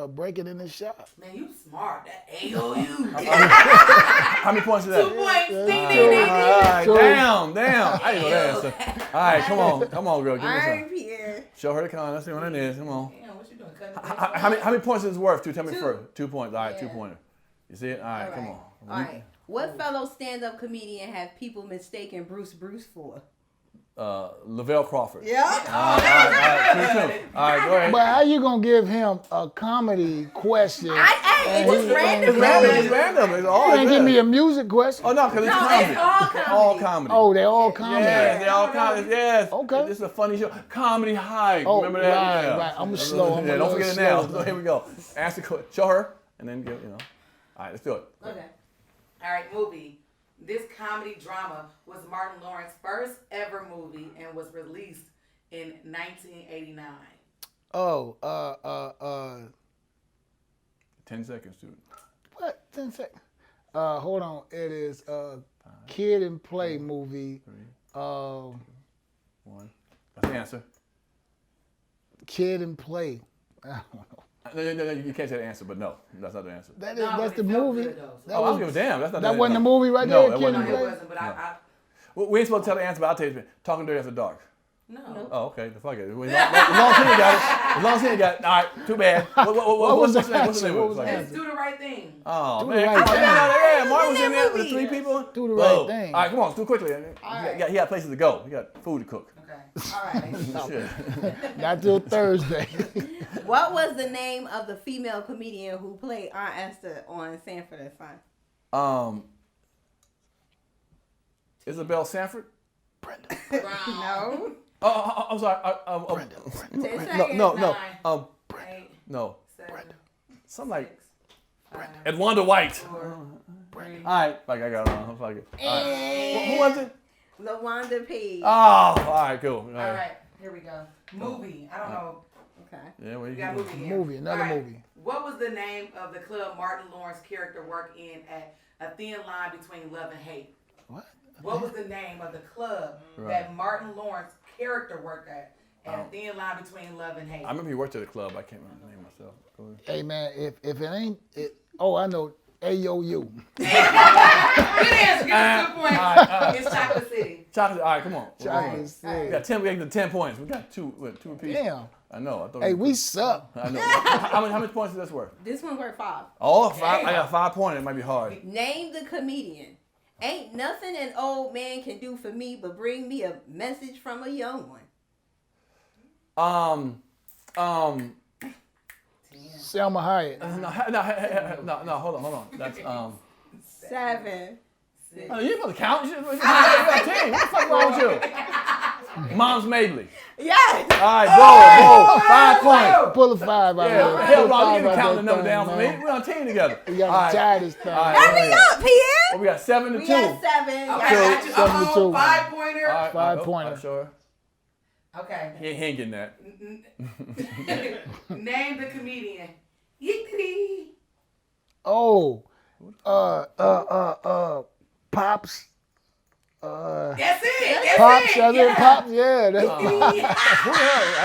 Breaking in the shop. Man, you smart. That AOU. How many points is that? 2 points. Ding, All ding, ding, right, So- damn. I didn't know that answer. All right, come on, girl. Give me All some. right, Pierre. Show her the con. Let's see what it is. Come on. Damn, what you doing? Cutting How many points is it worth? Tell me 2. first. 2 points. All right, Yeah. 2 pointer. You see it? All right, come on. All right. What fellow stand-up comedian have people mistaken Bruce for? Lavelle Crawford. Yeah. All right, 2-2. All right, go ahead. But how you gonna give him a comedy question? It was random. It's random. It's all You ain't give me a music question. Oh, no, because it's No, comedy. it's all comedy. All comedy. Oh, they all comedy. Yes, they all comedy. Yes. Okay. This is a funny show. Comedy Hype. Oh, Remember that? right, Yeah. right. I'm slow. I'm Yeah, a don't little forget it now. slow. So here we go. Ask the question. Show her, and then give, All right, let's do it. Okay. All right, movie. This comedy drama was Martin Lawrence's first ever movie and was released in 1989. Oh, 10 seconds, dude. what? 10 seconds. Hold on. It is a Kid and Play movie. 1. That's the answer. Kid and Play. I don't know. No, you can't say the answer, but no, that's not the answer. That's but the it felt movie. good, though, so- That I don't was, give a damn. That's not that wasn't the movie right No, there. that Kid wasn't and No, the it Play. wasn't, but I We ain't supposed to tell the answer, but I'll tell you. Talking Dirty After Dark. no. Oh, okay. The fuck it. As long as he got it. As long as he got it. All right. Too bad. What's the name? What's the name? What was the Let's do the right thing. Oh, Do man. the right Come on, thing. yeah, Martin was in in that there with the movie. 3 people. Do the right Whoa. thing. All right, come on. Do it quickly. right. He got places to go. He got food to cook. Okay. All right. Shit. Not till Thursday. What was the name of the female comedian who played Aunt Esther on Sanford and Son? Isabel Sanford? Brenda. No. Oh, I'm sorry. 10 seconds. No. 9, No. 8, No. 7, Something like 6, 5, Edwanda White. 4, 3. All right. Like I got it wrong. Fuck it. All right. Who was it? LaWanda Page. Oh, all right, cool. All right. Here we go. Movie. I don't know. Okay. Yeah, well, We you got can movie here. Movie, another All right. movie. What was the name of the club Martin Lawrence character worked in at A Thin Line Between Love and Hate? What? What was the name of the club that Martin Lawrence character worked at A Thin Line Between Love and Hate? I remember he worked at a club. I can't remember the name myself. Go ahead. Hey man, if it ain't it, oh I know AOU. Good answer. Give us 2 points. It's Chocolate City. Chocolate. All right, come on. Chocolate We sick. got 10. We got 10 points. We got two apiece. Damn. I know. I thought. Hey, we suck. I know. How many points is this worth? This one worth 5. Oh, 5. I got 5 points. It might be hard. Name the comedian. Ain't nothing an old man can do for me but bring me a message from a young one. Selma Hayek. No. Hold on. That's 7. Oh, you supposed to count? You got a team. What the fuck wrong with you? Mom's Mabley. Yes. All right, go. 5 points. Pull a 5 out Yeah, there. hell, Pull Rob, you five can out count that the number thing, down for me. man. We're on a team together. We got All to tie this thing. All right. Hurry up, Pierre. Well, we got 7 to 2. We got 7. Okay, Y'all I got got you. 7 to 2. 5 pointer. All right, 5 I'm pointer. sure. Okay. He ain't getting that. Name the comedian. Yickety. Oh. Pops. That's it. Pops, That's it. Pops, yeah. That's I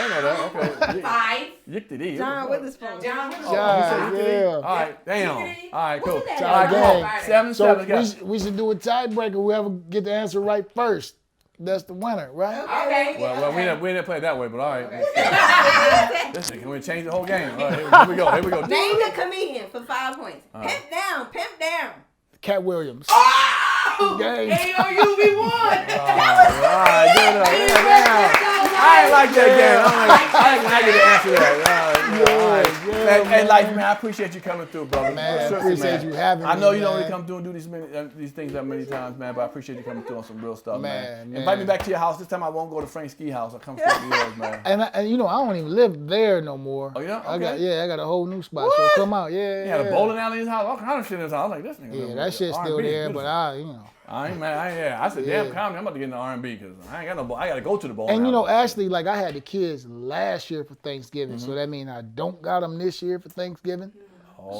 didn't know that. Okay. 5. Yickety. John Witherspoon. John Witherspoon. God, yeah. All right, damn. All right, cool. Look at All right, that. come on. 7-7. So guys. we should do a tiebreaker. Whoever get the answer right first, that's the winner, right? Okay. Well, we didn't play it that way, but all right. Listen, can we change the whole game? All right, here we go. Name the comedian for 5 points. Pimp down. Pimp down. Cat Williams. Oh! Game. AOU, we won. All right, good enough. I ain't like that game. I get to answer that. All right. Hey, Lyfe, man, I appreciate you coming through, brother. Man, Seriously, appreciate you having me, I know you don't man. really come through and do these things that many times, man, but I appreciate you coming through on some real stuff, man. Man. Invite me back to your house. This time I won't go to Frank's ski house. I'll come straight to yours, man. And you know, I don't even live there no more. Oh, yeah? I Okay. got a whole new spot. So come out. Yeah. He had a bowling alley in his house, all kind of shit in his house. I was like, this nigga. Yeah, that shit's still R&B, there, beautiful. but I ain't mad. I said, damn, comedy. I'm about to get into R&B because I ain't got no. I got to go to the bowling. And you know, alley. actually, like I had the kids last year for Thanksgiving, so that means I don't got them this year for Thanksgiving.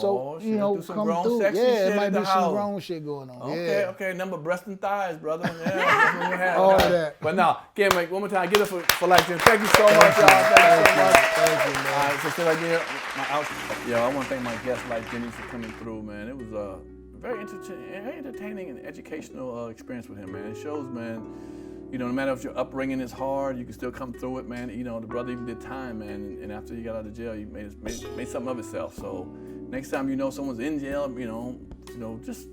So shit, you know, do some come grown, through. sexy Yeah, shit it might in the be some house. grown shit going on. Okay, Yeah. okay, number breast and thighs, brother. Yeah, that's what we have. All of that. But now, again, Mike, one more time, get it for Lyfe Jennings. Thank you so much, y'all. Thank you so much. Thank you, man. All right, so still I want to thank my guest, Lyfe Jennings, for coming through, man. It was a very entertaining and educational experience with him, man. It shows, man, you know, no matter if your upbringing is hard, you can still come through it, man. You know, the brother even did time, man, and after he got out of jail, he made something of himself. So next time you know someone's in jail, you know, just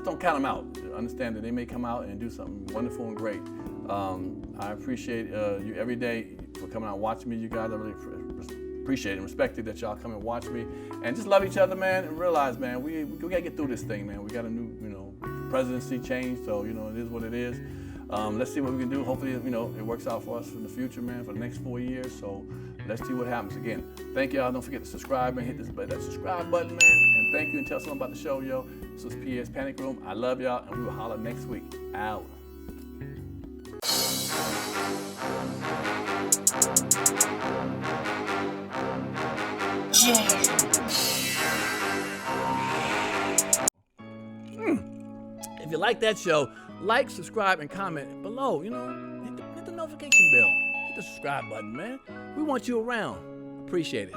don't count them out. Understand that they may come out and do something wonderful and great. I appreciate you every day for coming out and watching me. You guys, I really appreciate and respect it that y'all come and watch me, and just love each other, man, and realize, man, we gotta get through this thing, man. We got a new, presidency change, so it is what it is. Let's see what we can do. Hopefully, it works out for us in the future, man, for the next 4 years. So let's see what happens. Again, thank y'all. Don't forget to subscribe and hit that subscribe button, man. And thank you, and tell someone about the show, yo. This was Pierre's Panic Room. I love y'all, and we will holler next week. Out. If you like that show, like, subscribe, and comment below. Hit the notification bell. Hit the subscribe button, man. We want you around. Appreciate it.